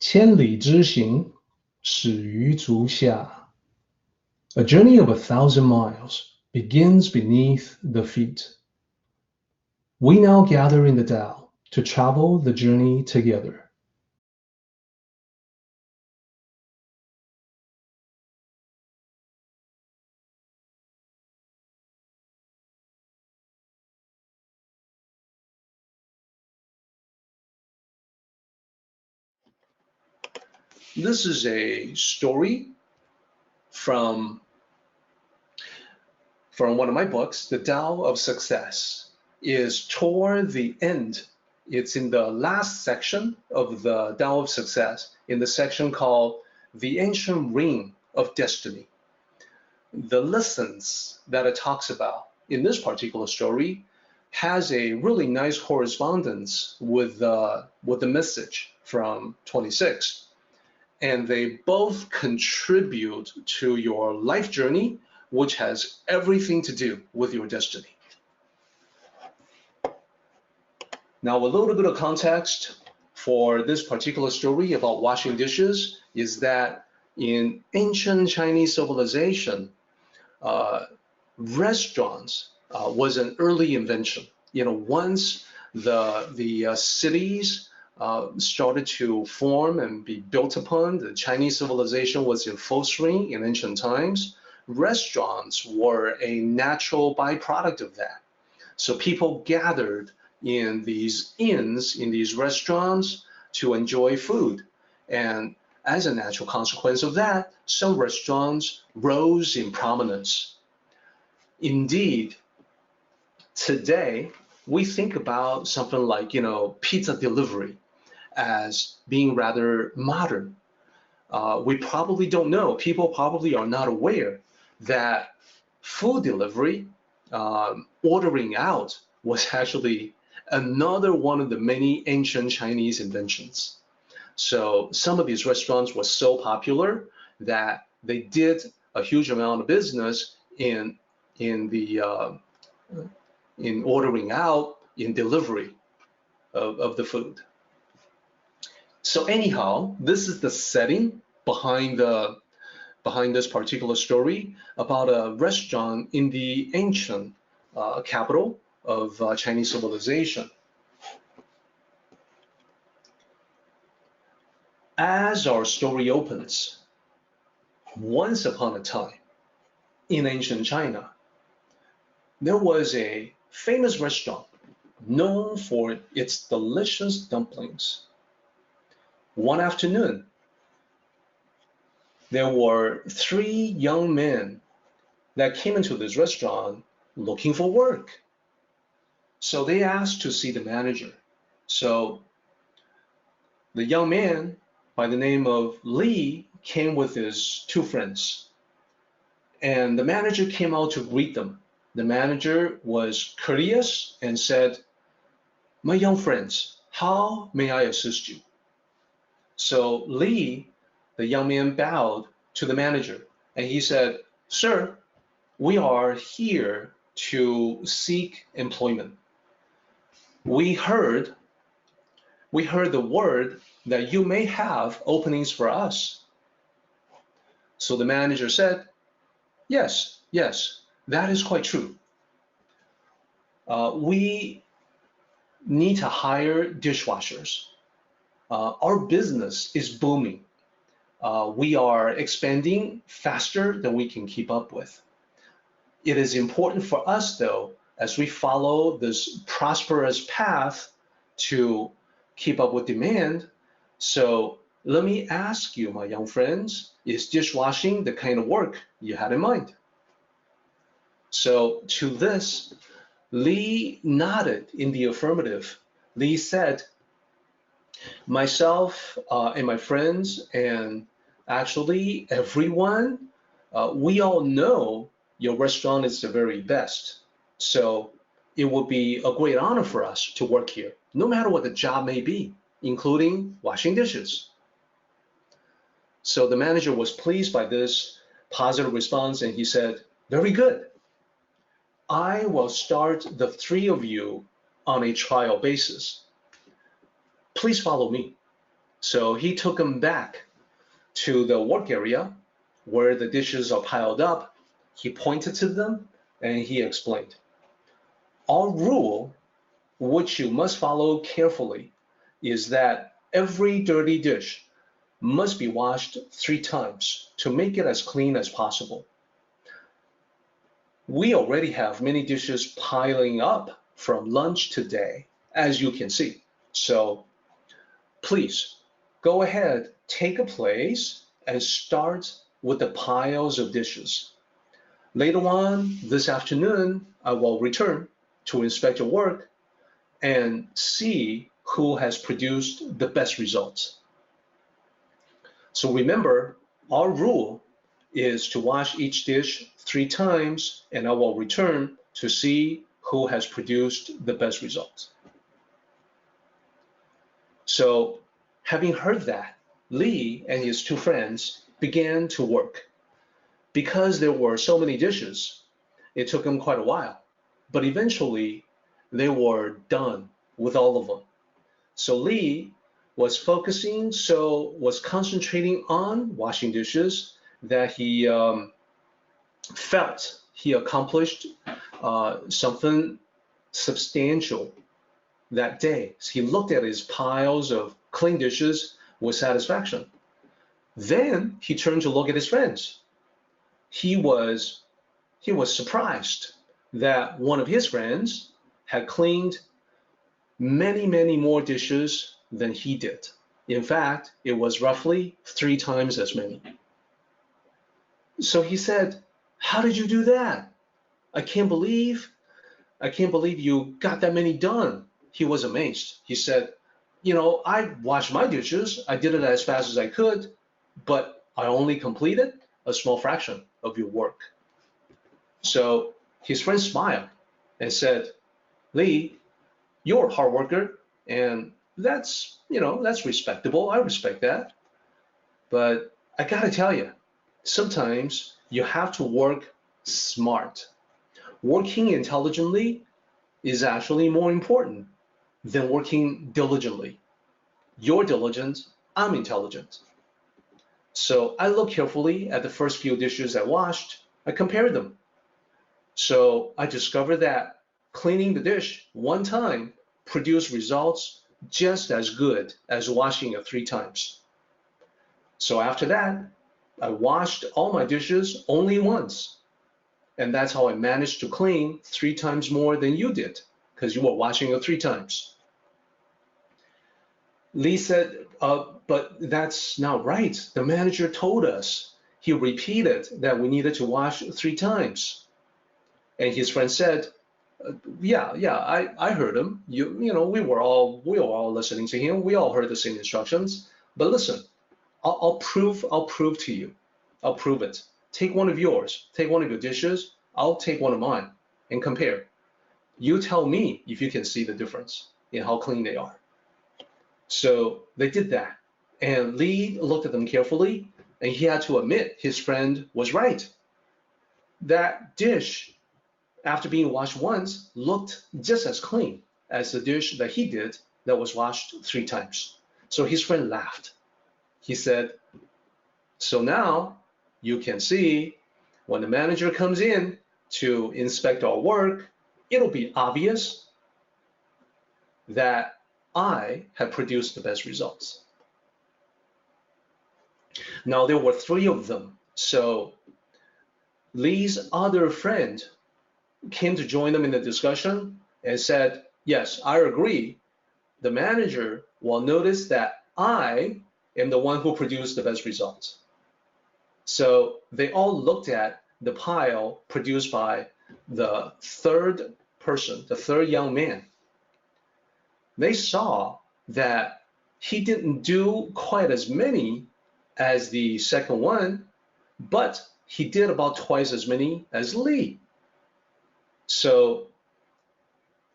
千里之行，始于足下. A journey of 1,000 miles begins beneath the feet. We now gather in the Tao to travel the journey together. This is a story from one of my books, The Tao of Success. Is toward the end. It's in the last section of the Tao of Success, in the section called The Ancient Ring of Destiny. The lessons that it talks about in this particular story has a really nice correspondence with the message from 26. And they both contribute to your life journey, which has everything to do with your destiny. Now, a little bit of context for this particular story about washing dishes is that in ancient Chinese civilization, restaurants was an early invention. Once the cities started to form and be built upon, the Chinese civilization was in full swing in ancient times. Restaurants were a natural byproduct of that. So people gathered in these inns, in these restaurants, to enjoy food. And as a natural consequence of that, some restaurants rose in prominence. Indeed, today, we think about something like, pizza delivery as being rather modern. We probably don't know, people probably are not aware that food delivery, ordering out, was actually another one of the many ancient Chinese inventions. So some of these restaurants were so popular that they did a huge amount of business in ordering out, in delivery of the food. So anyhow, this is the setting behind this particular story about a restaurant in the ancient capital of Chinese civilization. As our story opens, once upon a time, in ancient China, there was a famous restaurant known for its delicious dumplings. One afternoon, there were 3 young men that came into this restaurant looking for work. So they asked to see the manager. So the young man by the name of Li came with his 2 friends. And the manager came out to greet them. The manager was courteous and said, "My young friends, how may I assist you?" So Li, the young man, bowed to the manager and he said, "Sir, we are here to seek employment. We heard the word that you may have openings for us." So the manager said, yes, that is quite true. We need to hire dishwashers. Our business is booming. We are expanding faster than we can keep up with. It is important for us, though, as we follow this prosperous path, to keep up with demand. So let me ask you, my young friends, is dishwashing the kind of work you had in mind? So to this, Li nodded in the affirmative. Li said, "Myself and my friends, and actually everyone, we all know your restaurant is the very best. So it would be a great honor for us to work here, no matter what the job may be, including washing dishes." So the manager was pleased by this positive response and he said, "Very good. I will start the 3 of you on a trial basis. Please follow me." So he took him back to the work area where the dishes are piled up. He pointed to them and he explained, our rule, which you must follow carefully, is that every dirty dish must be washed 3 times to make it as clean as possible. We already have many dishes piling up from lunch today, as you can see. So please go ahead, take a place, and start with the piles of dishes. Later on this afternoon, I will return to inspect your work and see who has produced the best results. So remember, our rule is to wash each dish 3 times, and I will return to see who has produced the best results. So having heard that, Li and his 2 friends began to work. Because there were so many dishes, it took them quite a while, but eventually they were done with all of them. So Li was concentrating on washing dishes that he felt he accomplished something substantial that day. So he looked at his piles of clean dishes with satisfaction. Then he turned to look at his friends. He was surprised that one of his friends had cleaned many more dishes than he did. In fact, it was roughly 3 times as many. So he said, how did you do that? I can't believe you got that many done. He was amazed. He said, I washed my dishes. I did it as fast as I could, but I only completed a small fraction of your work. So his friend smiled and said, Li, you're a hard worker, and that's respectable. I respect that. But I gotta tell you, sometimes you have to work smart. Working intelligently is actually more important than working diligently. You're diligent, I'm intelligent. So I looked carefully at the first few dishes I washed. I compared them. So I discovered that cleaning the dish 1 time produced results just as good as washing it 3 times. So after that, I washed all my dishes only once. And that's how I managed to clean 3 times more than you did, because you were washing it 3 times. Li said, but that's not right. The manager told us. He repeated that we needed to wash 3 times. And his friend said, yeah, I heard him. We were all listening to him. We all heard the same instructions. But listen, I'll prove to you. I'll prove it. Take one of yours. Take one of your dishes. I'll take one of mine and compare. You tell me if you can see the difference in how clean they are. So they did that. And Li looked at them carefully, and he had to admit his friend was right. That dish, after being washed once, looked just as clean as the dish that he did that was washed 3 times. So his friend laughed. He said, so now you can see when the manager comes in to inspect our work, it'll be obvious that I have produced the best results. Now there were 3 of them. So Li's other friend came to join them in the discussion and said, yes, I agree. The manager will notice that I am the one who produced the best results. So they all looked at the pile produced by the 3rd person, the 3rd young man. They saw that he didn't do quite as many as the 2nd one, but he did about twice as many as Li. So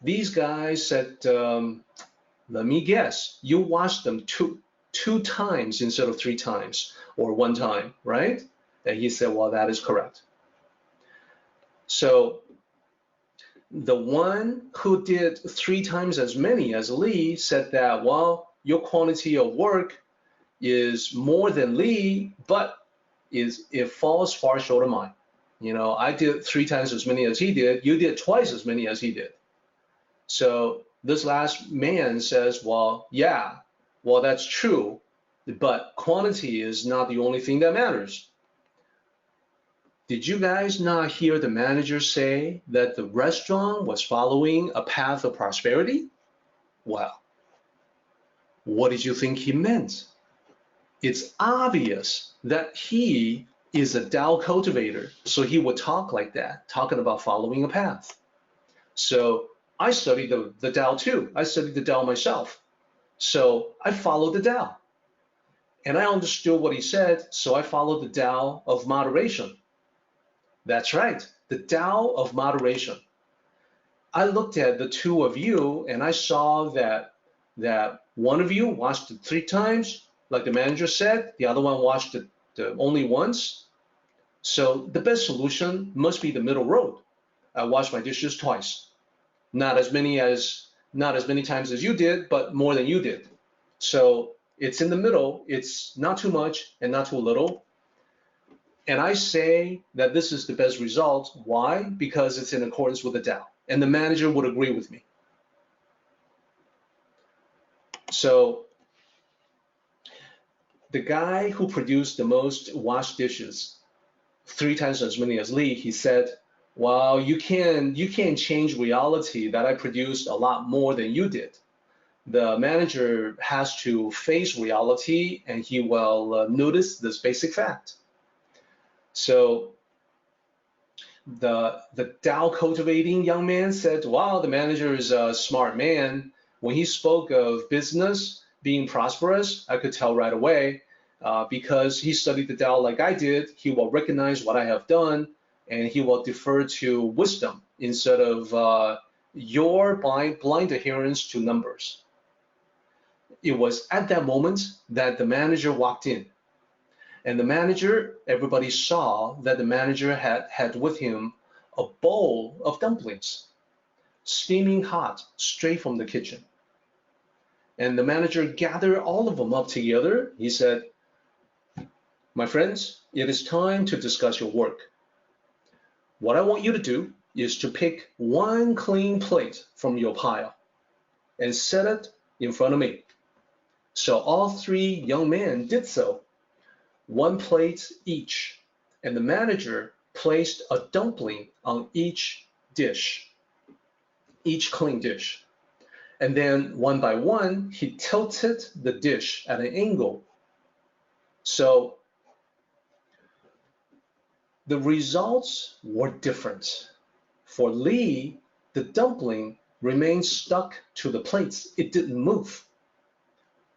these guys said, let me guess, you washed them two times instead of 3 times, or 1 time, right? And he said, well, that is correct. So the one who did 3 times as many as Li said that, well, your quantity of work is more than Li, but it falls far short of mine. I did 3 times as many as he did. You did twice as many as he did. So this last man says, well, yeah, well, that's true, but quantity is not the only thing that matters. Did you guys not hear the manager say that the restaurant was following a path of prosperity? Well, what did you think he meant? It's obvious that he is a Tao cultivator, so he would talk like that, talking about following a path. So I studied the Tao too. I studied the Tao myself. So I followed the Tao. And I understood what he said, so I followed the Tao of moderation. That's right, the Tao of moderation. I looked at the two of you and I saw that one of you watched it 3 times, like the manager said, the other one watched it only once. So the best solution must be the middle road. I washed my dishes twice. Not as many times as you did, but more than you did. So it's in the middle. It's not too much and not too little. And I say that this is the best result. Why? Because it's in accordance with the Tao. And the manager would agree with me. So the guy who produced the most washed dishes, 3 times as many as Li, he said, well, you can't change reality that I produced a lot more than you did. The manager has to face reality and he will notice this basic fact. So the Tao cultivating young man said, wow, the manager is a smart man. When he spoke of business being prosperous, I could tell right away because he studied the Tao like I did. He will recognize what I have done and he will defer to wisdom instead of your blind adherence to numbers. It was at that moment that the manager walked in. And the manager, everybody saw that the manager had with him a bowl of dumplings, steaming hot, straight from the kitchen. And the manager gathered all of them up together. He said, my friends, it is time to discuss your work. What I want you to do is to pick 1 clean plate from your pile and set it in front of me. So all 3 young men did so. 1 plate each, and the manager placed a dumpling on each dish, each clean dish. And then 1 by 1, he tilted the dish at an angle. So the results were different. For Li, the dumpling remained stuck to the plates. It didn't move.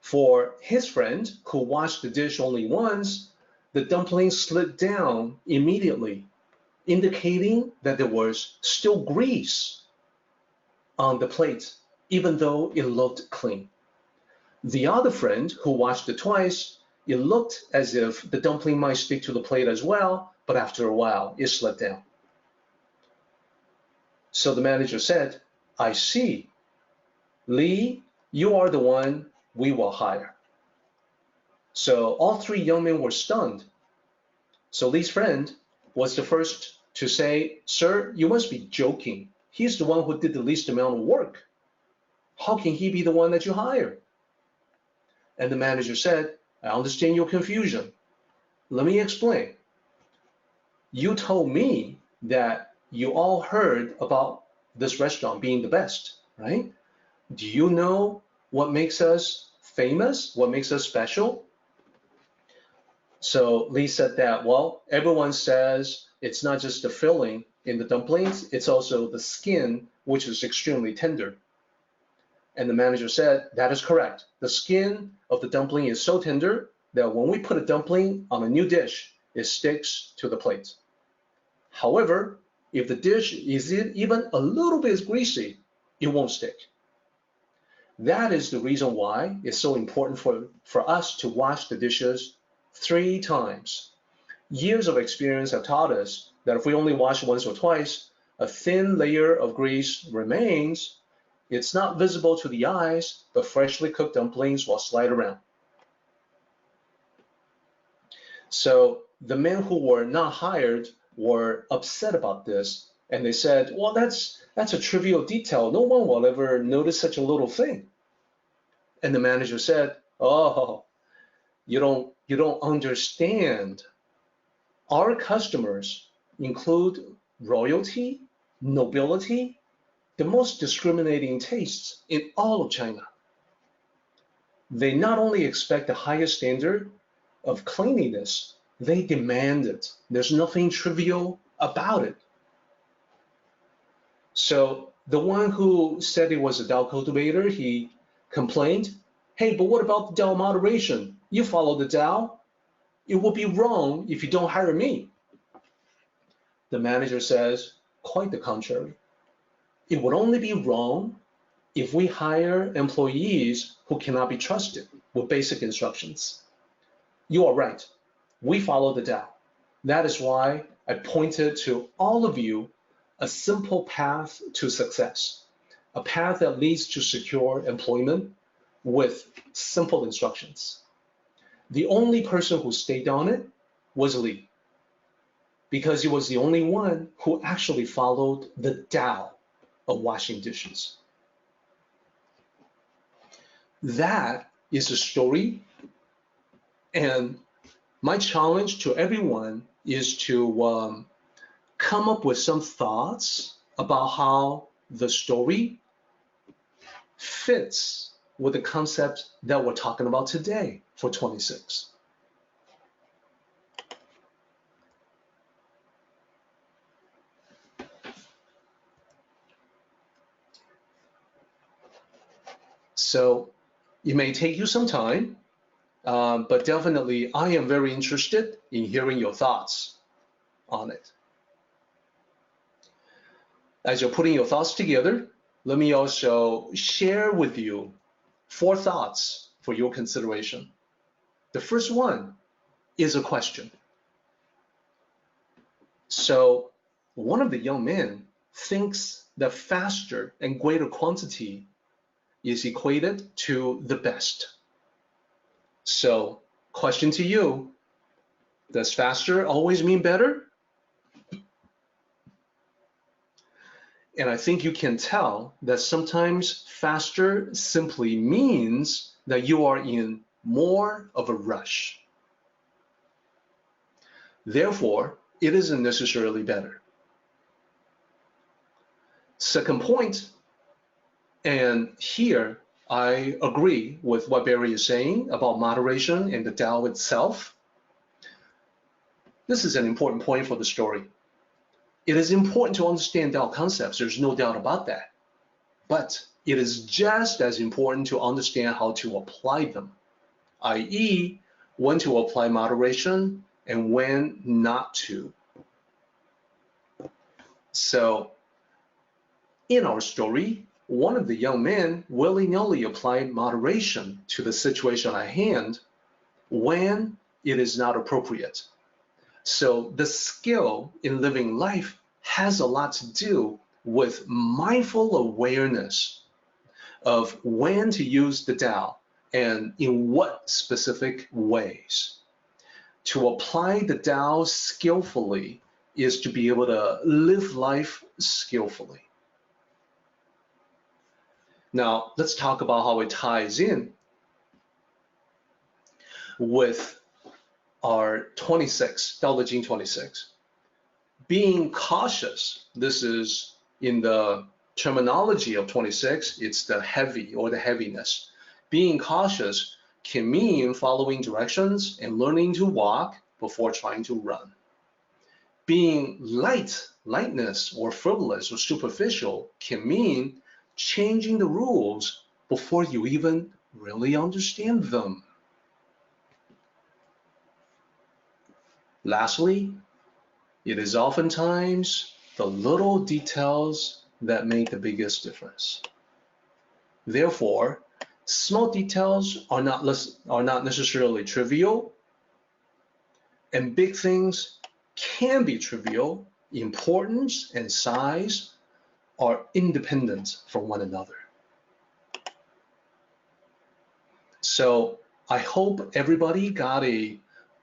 For his friend, who washed the dish only once, the dumpling slid down immediately, indicating that there was still grease on the plate, even though it looked clean. The other friend, who washed it twice, it looked as if the dumpling might stick to the plate as well, but after a while, it slid down. So the manager said, I see. Li, you are the one we will hire. So all 3 young men were stunned. So Li's friend was the first to say, sir, you must be joking. He's the one who did the least amount of work. How can he be the one that you hire? And the manager said, I understand your confusion. Let me explain. You told me that you all heard about this restaurant being the best, right? Do you know what makes us famous? What makes us special? So Li said that, well, everyone says it's not just the filling in the dumplings, it's also the skin, which is extremely tender. And the manager said, that is correct. The skin of the dumpling is so tender that when we put a dumpling on a new dish, it sticks to the plate. However, if the dish is even a little bit greasy, it won't stick. That is the reason why it's so important for us to wash the dishes 3 times. Years of experience have taught us that if we only wash once or twice, a thin layer of grease remains. It's not visible to the eyes, but freshly cooked dumplings will slide around. So the men who were not hired were upset about this, and they said, well, that's a trivial detail. No one will ever notice such a little thing. And the manager said, oh, you don't understand. Our customers include royalty, nobility, the most discriminating tastes in all of China. They not only expect the highest standard of cleanliness, they demand it. There's nothing trivial about it. So the one who said he was a Tao cultivator, he complained, hey, but what about the Tao moderation? You follow the Tao. It will be wrong if you don't hire me. The manager says, quite the contrary. It would only be wrong if we hire employees who cannot be trusted with basic instructions. You are right. We follow the Tao. That is why I pointed to all of you a simple path to success, a path that leads to secure employment with simple instructions. The only person who stayed on it was Li, because he was the only one who actually followed the Tao of washing dishes. That is a story, and my challenge to everyone is to come up with some thoughts about how the story fits with the concept that we're talking about today for 26. So it may take you some time, but definitely I am very interested in hearing your thoughts on it. As you're putting your thoughts together, let me also share with you 4 thoughts for your consideration. The first one is a question. So one of the young men thinks that faster and greater quantity is equated to the best. So question to you, does faster always mean better? And I think you can tell that sometimes faster simply means that you are in more of a rush. Therefore, it isn't necessarily better. Second point, and here I agree with what Barry is saying about moderation and the Tao itself. This is an important point for the story. It is important to understand Tao concepts, there's no doubt about that. But it is just as important to understand how to apply them, i.e., when to apply moderation and when not to. So, in our story, one of the young men willy-nilly applied moderation to the situation at hand when it is not appropriate. So the skill in living life has a lot to do with mindful awareness of when to use the Tao and in what specific ways. To apply the Tao skillfully is to be able to live life skillfully. Now, let's talk about how it ties in with our 26, Daodejing 26. Being cautious, this is in the terminology of 26, it's the heavy or the heaviness. Being cautious can mean following directions and learning to walk before trying to run. Being lightness or frivolous or superficial can mean changing the rules before you even really understand them. Lastly, it is oftentimes the little details that make the biggest difference. Therefore, small details are not necessarily trivial, and big things can be trivial. Importance and size are independent from one another. So I hope everybody got a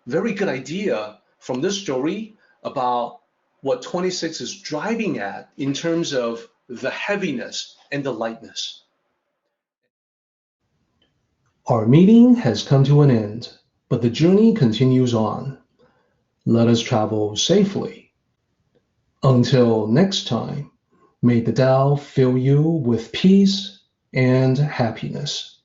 very good idea from this story about what 26 is driving at in terms of the heaviness and the lightness. Our meeting has come to an end, but the journey continues on. Let us travel safely. Until next time, may the Tao fill you with peace and happiness.